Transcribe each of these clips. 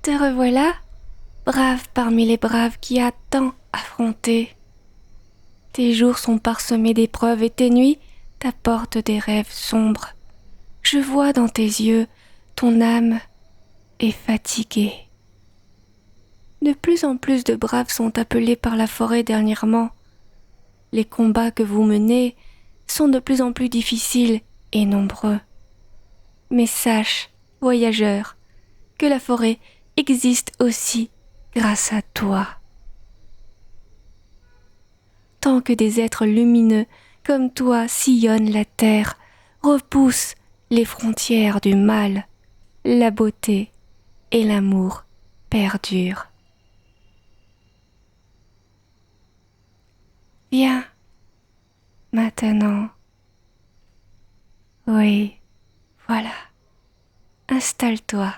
te revoilà, brave parmi les braves qui a tant affronté. Tes jours sont parsemés d'épreuves et tes nuits t'apportent des rêves sombres. Je vois dans tes yeux ton âme est fatiguée. De plus en plus de braves sont appelés par la forêt dernièrement. Les combats que vous menez sont de plus en plus difficiles et nombreux. Mais sache, voyageur, que la forêt existe aussi grâce à toi. Tant que des êtres lumineux comme toi sillonnent la terre, repoussent les frontières du mal, la beauté et l'amour perdurent. Viens, maintenant. Oui, voilà. Installe-toi.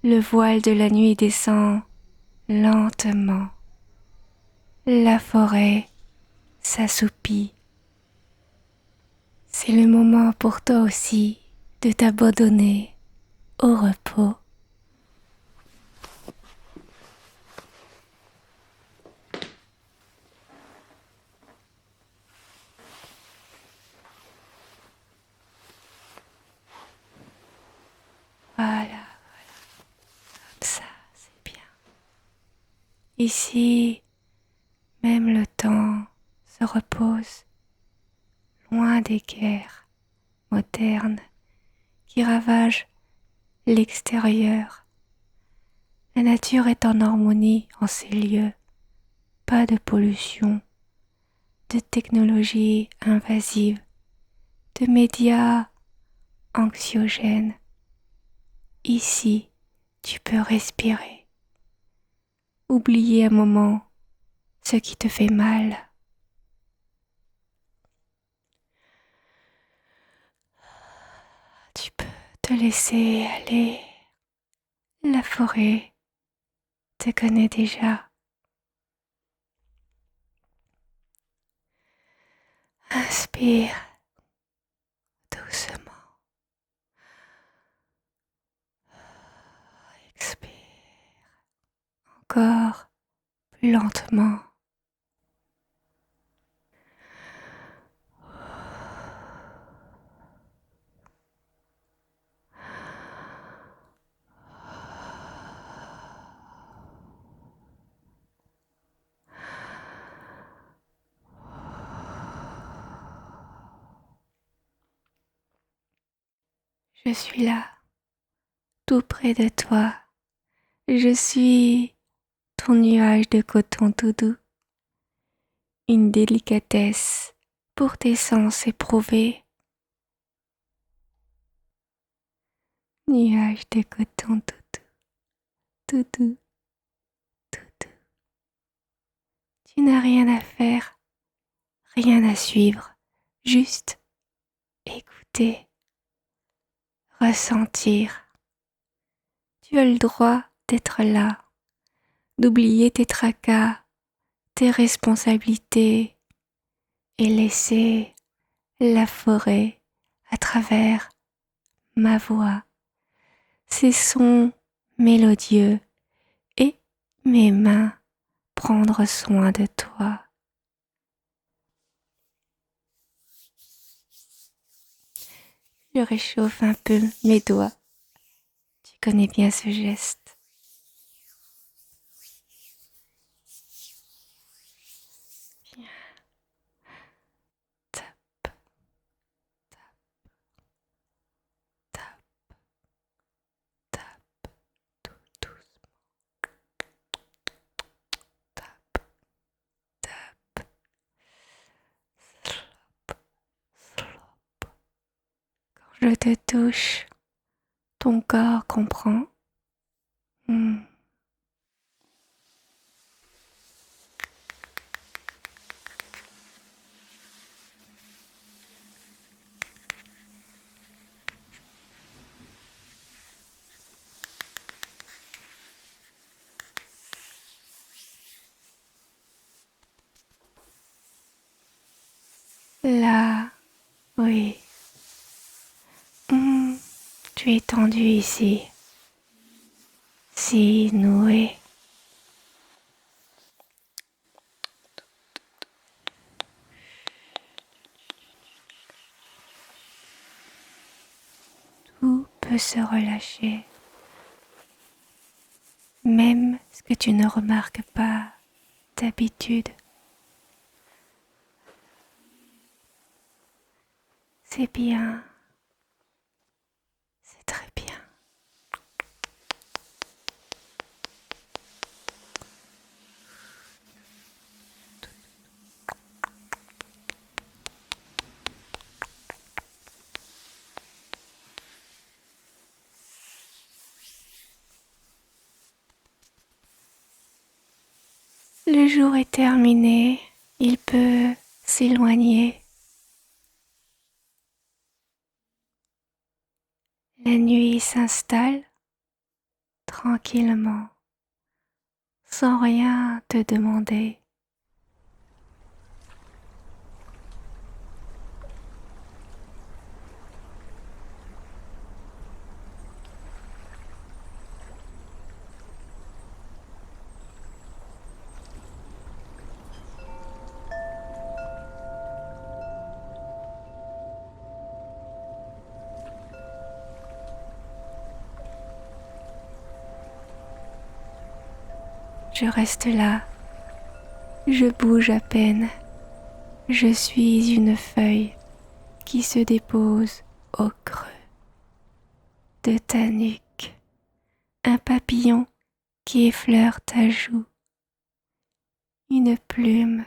Le voile de la nuit descend lentement. La forêt s'assoupit. C'est le moment pour toi aussi de t'abandonner au repos. Voilà, comme ça, c'est bien. Ici, même le temps se repose, loin des guerres modernes qui ravagent l'extérieur. La nature est en harmonie en ces lieux. Pas de pollution, de technologie invasive, de médias anxiogènes. Ici, tu peux respirer, oublier un moment ce qui te fait mal. Tu peux te laisser aller. La forêt te connaît déjà. Inspire doucement. Expire encore plus lentement. Je suis là, tout près de toi. Je suis ton nuage de coton tout doux, une délicatesse pour tes sens éprouvés. Nuage de coton tout doux, tout doux, tout doux. Tu n'as rien à faire, rien à suivre, juste écouter, ressentir. Tu as le droit d'être là, d'oublier tes tracas, tes responsabilités et laisser la forêt à travers ma voix, ses sons mélodieux et mes mains prendre soin de toi. Je réchauffe un peu mes doigts. Tu connais bien ce geste. Viens, tape, tape, tape, tout doucement. Tape, tape, slop, slop. Quand je te touche, ton corps comprend. Hmm. Là, oui. Tu es tendu ici. si noué. Tout peut se relâcher, même ce que tu ne remarques pas d'habitude. C'est bien, c'est très bien. Le jour est terminé, il peut s'éloigner. La nuit s'installe tranquillement, sans rien te demander. Je reste là, je bouge à peine, je suis une feuille qui se dépose au creux de ta nuque, un papillon qui effleure ta joue, une plume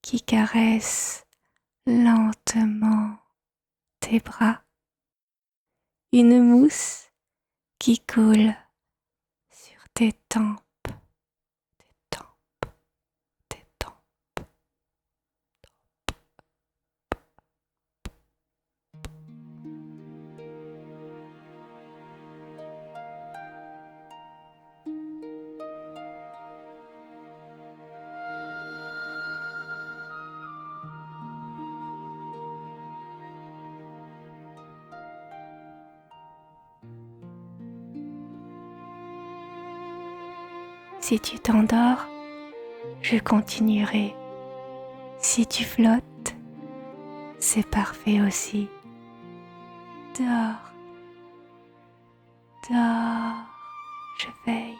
qui caresse lentement tes bras, une mousse qui coule sur tes tempes, tes tempes, tes tempes. Si tu t'endors, je continuerai. Si tu flottes, c'est parfait aussi. Dors, dors, je veille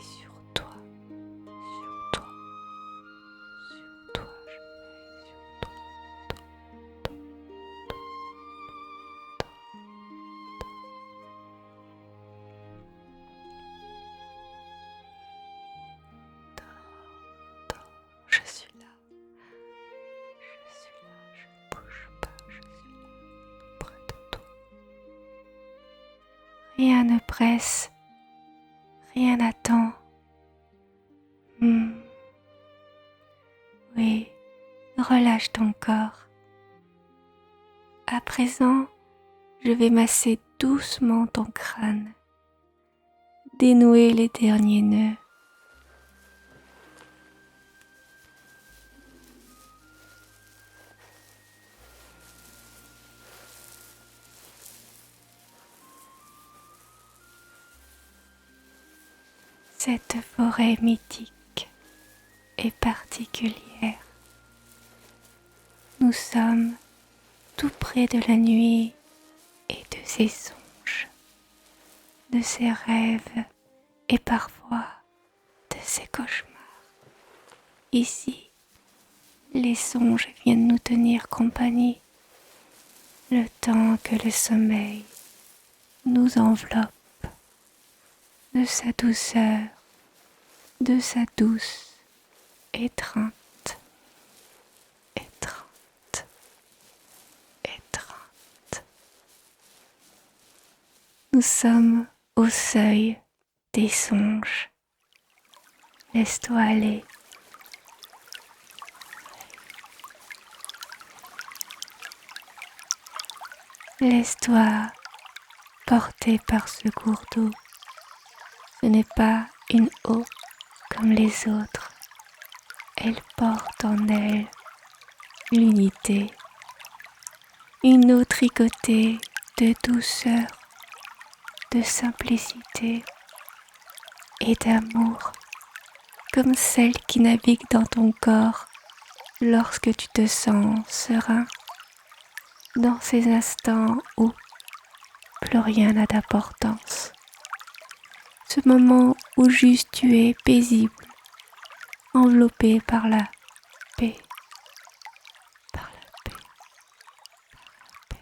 sur toi, sur toi, sur toi, je veille sur toi. Je suis là, je ne bouge pas, je suis là, près de toi. Rien ne presse, rien n'attend. Oui, relâche ton corps. À présent, je vais masser doucement ton crâne, dénouer les derniers nœuds. Cette forêt mythique et particulière. Nous sommes tout près de la nuit et de ses songes, de ses rêves et parfois de ses cauchemars. Ici, les songes viennent nous tenir compagnie, le temps que le sommeil nous enveloppe de sa douceur, de sa douce étreinte, étreinte, étreinte. Nous sommes au seuil des songes. Laisse-toi aller. Laisse-toi porter par ce cours d'eau. Ce n'est pas une eau comme les autres. Elle porte en elle l'unité, une eau tricotée de douceur, de simplicité et d'amour, comme celle qui navigue dans ton corps lorsque tu te sens serein, dans ces instants où plus rien n'a d'importance. Ce moment où juste tu es paisible, enveloppé par la paix, par la paix, paix.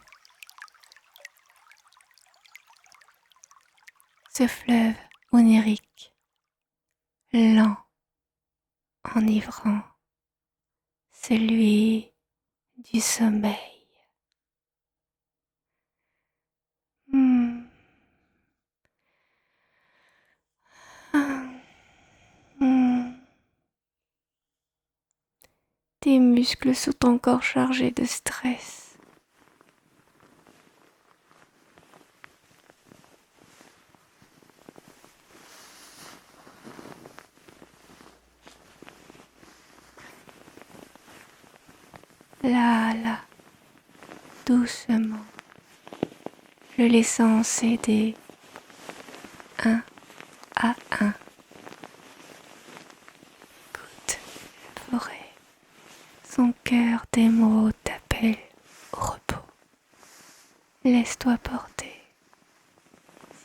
Ce fleuve onirique, lent, enivrant, celui du sommeil. Hmm. Ah. Hmm. Tes muscles sont encore chargés de stress. Là, là, doucement, je les sens céder un à un. Écoute la forêt, son cœur d'émeraude t'appelle au repos. Laisse-toi porter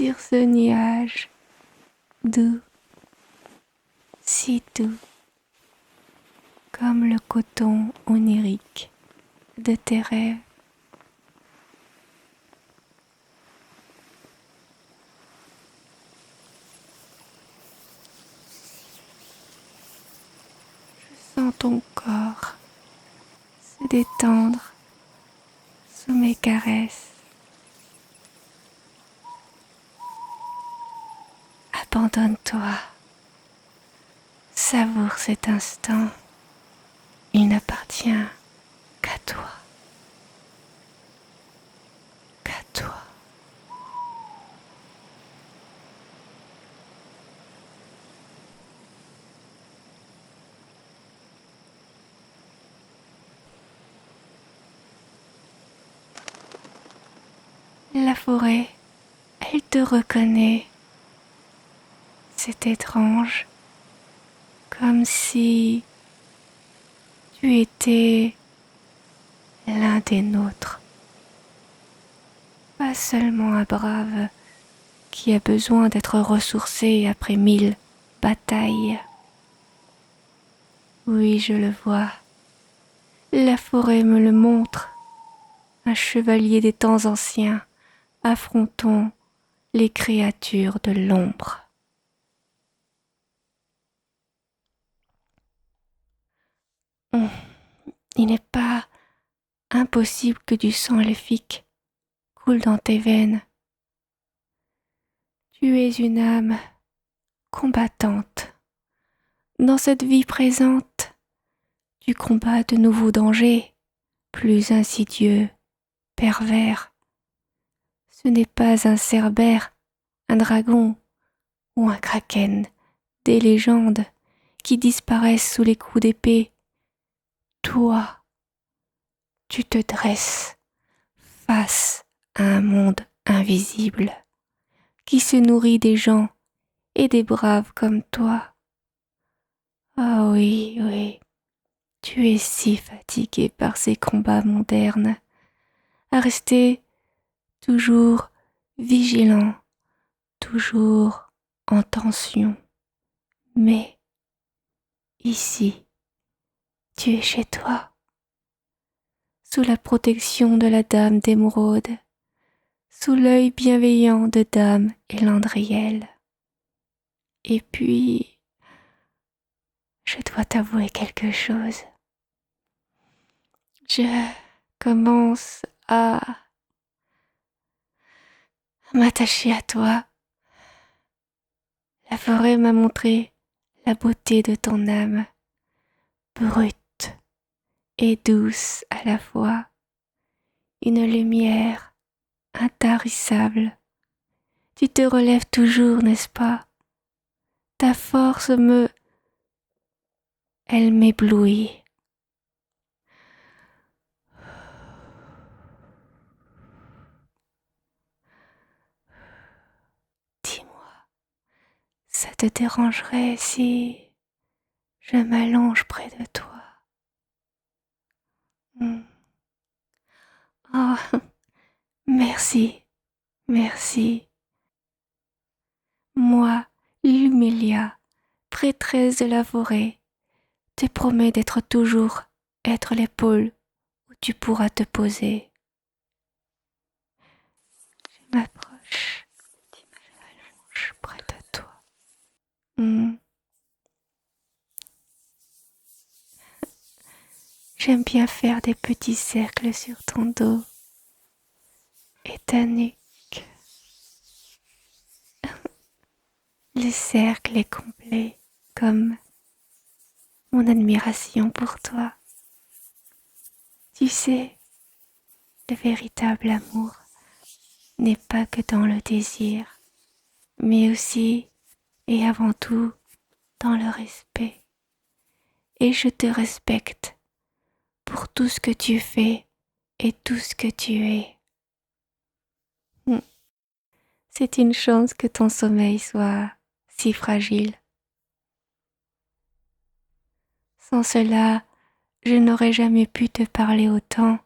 sur ce nuage doux, si doux, comme le coton onirique de tes rêves. Sens ton corps se détendre sous mes caresses. Abandonne-toi, savoure cet instant, il n'appartient qu'à toi, qu'à toi. La forêt, elle te reconnaît, c'est étrange, comme si tu étais l'un des nôtres, pas seulement un brave qui a besoin d'être ressourcé après 1000 batailles. Oui, je le vois, la forêt me le montre, un chevalier des temps anciens, affrontons les créatures de l'ombre. Il n'est pas impossible que du sang elfique coule dans tes veines. Tu es une âme combattante. Dans cette vie présente, tu combats de nouveaux dangers, plus insidieux, pervers. Ce n'est pas un cerbère, un dragon ou un kraken, des légendes qui disparaissent sous les coups d'épée. Toi, tu te dresses face à un monde invisible qui se nourrit des gens et des braves comme toi. Ah oui, oui, tu es si fatigué par ces combats modernes, à rester toujours vigilant, toujours en tension. Mais ici, tu es chez toi, sous la protection de la Dame d'Émeraude, sous l'œil bienveillant de Dame Elandriel. Et puis, je dois t'avouer quelque chose. Je commence à m'attacher à toi. La forêt m'a montré la beauté de ton âme, brute et douce à la fois, une lumière intarissable. Tu te relèves toujours, n'est-ce pas? Ta force elle m'éblouit. te dérangerait si je m'allonge près de toi. Oh, merci, merci. Moi, Lumilia, prêtresse de la forêt, te promets d'être toujours être l'épaule où tu pourras te poser. Je m'approche, je m'allonge près de toi. J'aime bien faire des petits cercles sur ton dos et ta nuque. Le cercle est complet comme mon admiration pour toi. Tu sais, le véritable amour n'est pas que dans le désir, mais aussi et avant tout dans le respect. Et je te respecte pour tout ce que tu fais et tout ce que tu es. C'est une chance que ton sommeil soit si fragile. Sans cela, je n'aurais jamais pu te parler autant,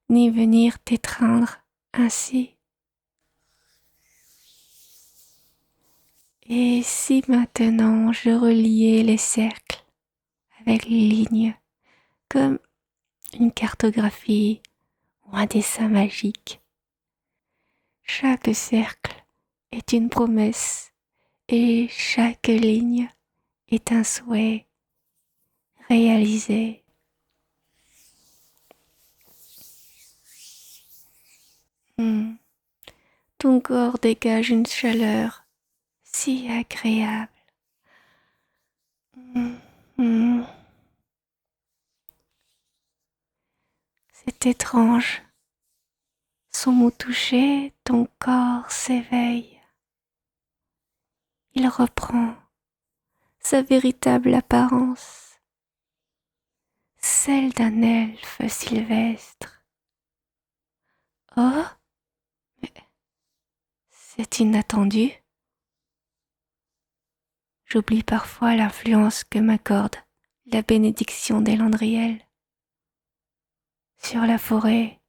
ni venir t'étreindre ainsi. Et si maintenant je reliais les cercles avec les lignes, comme une cartographie ou un dessin magique, chaque cercle est une promesse et chaque ligne est un souhait réalisé. Ton corps dégage une chaleur si agréable. C'est étrange. Sans mon toucher, ton corps s'éveille. Il reprend sa véritable apparence, celle d'un elfe sylvestre. Oh, mais c'est inattendu. J'oublie parfois l'influence que m'accorde la bénédiction d'Elandriel sur la forêt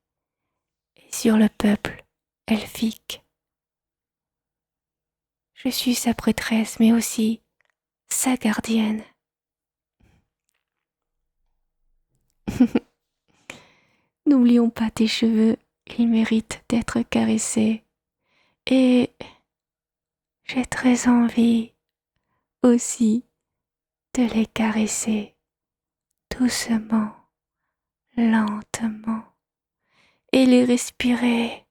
et sur le peuple elfique. Je suis sa prêtresse, mais aussi sa gardienne. N'oublions pas tes cheveux, ils méritent d'être caressés. Et j'ai très envie aussi de les caresser doucement, lentement, et les respirer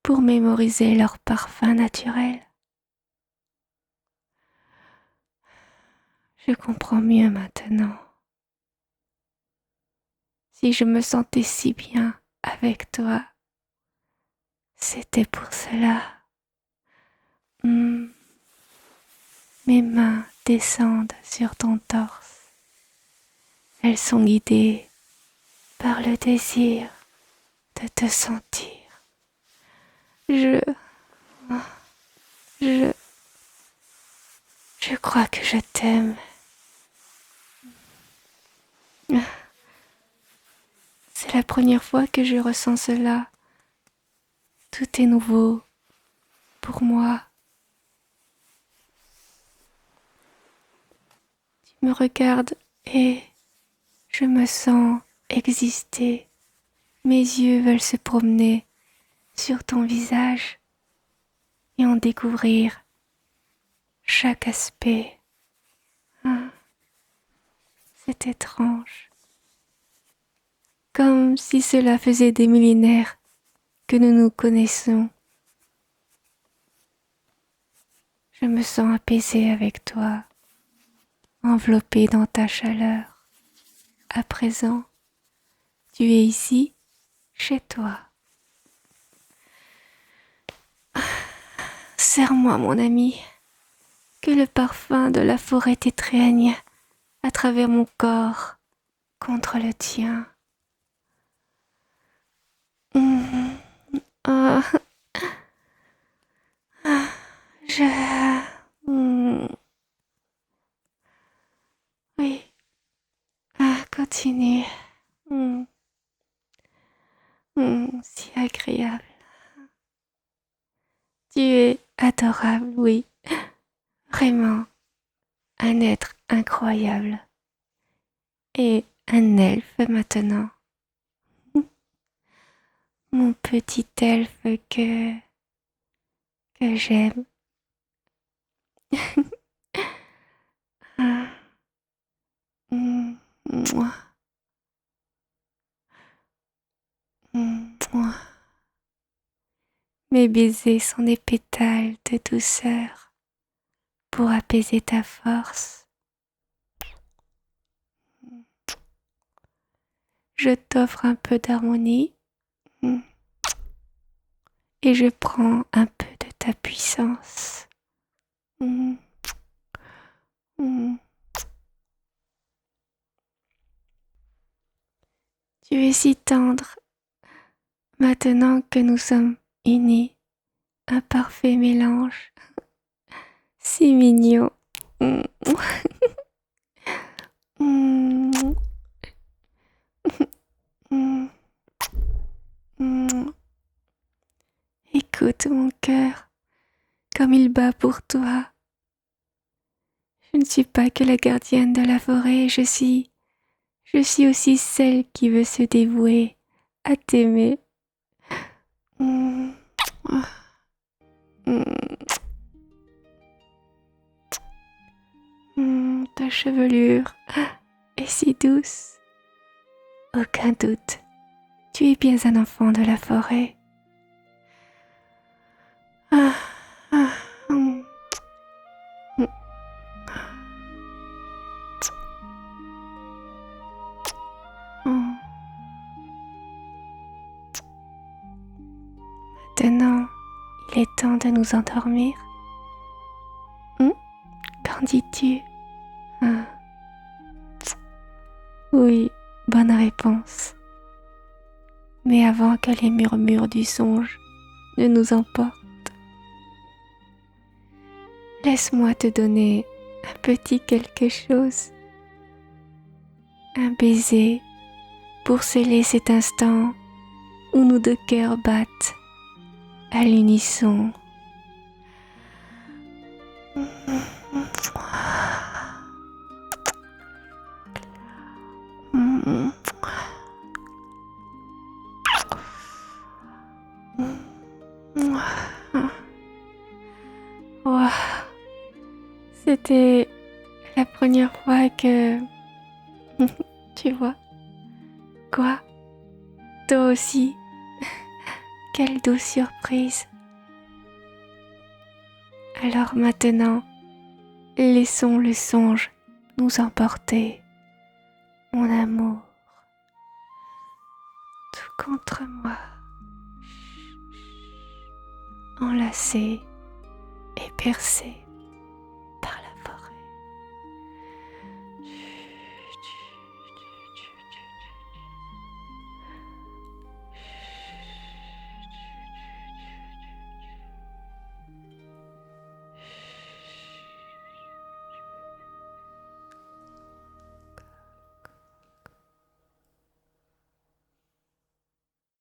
pour mémoriser leur parfum naturel. Je comprends mieux maintenant. Si je me sentais si bien avec toi, c'était pour cela. Mes mains descendent sur ton torse. Elles sont guidées par le désir de te sentir. Je crois que je t'aime. C'est la première fois que je ressens cela. Tout est nouveau pour moi. Tu me regardes et je me sens exister. Mes yeux veulent se promener sur ton visage et en découvrir chaque aspect. C'est étrange. Comme si cela faisait des millénaires que nous nous connaissons. Je me sens apaisée avec toi, enveloppée dans ta chaleur. À présent, tu es ici, chez toi. Serre-moi, mon ami, que le parfum de la forêt t'étreigne à travers mon corps contre le tien. Ah, Je... Hmm, oui, continue. Hmm, si agréable. Tu es adorable, oui. Vraiment, un être incroyable. Et un elfe maintenant. Mon petit elfe que j'aime. Ah, mouah, mouah. Mes baisers sont des pétales de douceur pour apaiser ta force. Je t'offre un peu d'harmonie et je prends un peu de ta puissance. Mm, mm. Tu es si tendre maintenant que nous sommes unis, un parfait mélange, si mignon. Mm, mm, mm, mm. Écoute mon cœur, comme il bat pour toi. Je ne suis pas que la gardienne de la forêt, je suis aussi celle qui veut se dévouer à t'aimer. Mm, mm, ta chevelure est si douce. Aucun doute, tu es bien un enfant de la forêt. Ah, ah, mm, mm. Mm. Maintenant, il est temps de nous endormir. Qu'en dis-tu? Ah, oui, bonne réponse. Mais avant que les murmures du songe ne nous emportent, laisse-moi te donner un petit quelque chose, un baiser pour sceller cet instant où nos deux cœurs battent à l'unisson. Wow, c'était la première fois que... Tu vois? Quoi? Toi aussi? Quelle douce surprise. Alors maintenant, laissons le songe nous emporter, mon amour, tout contre moi, enlacé et percé.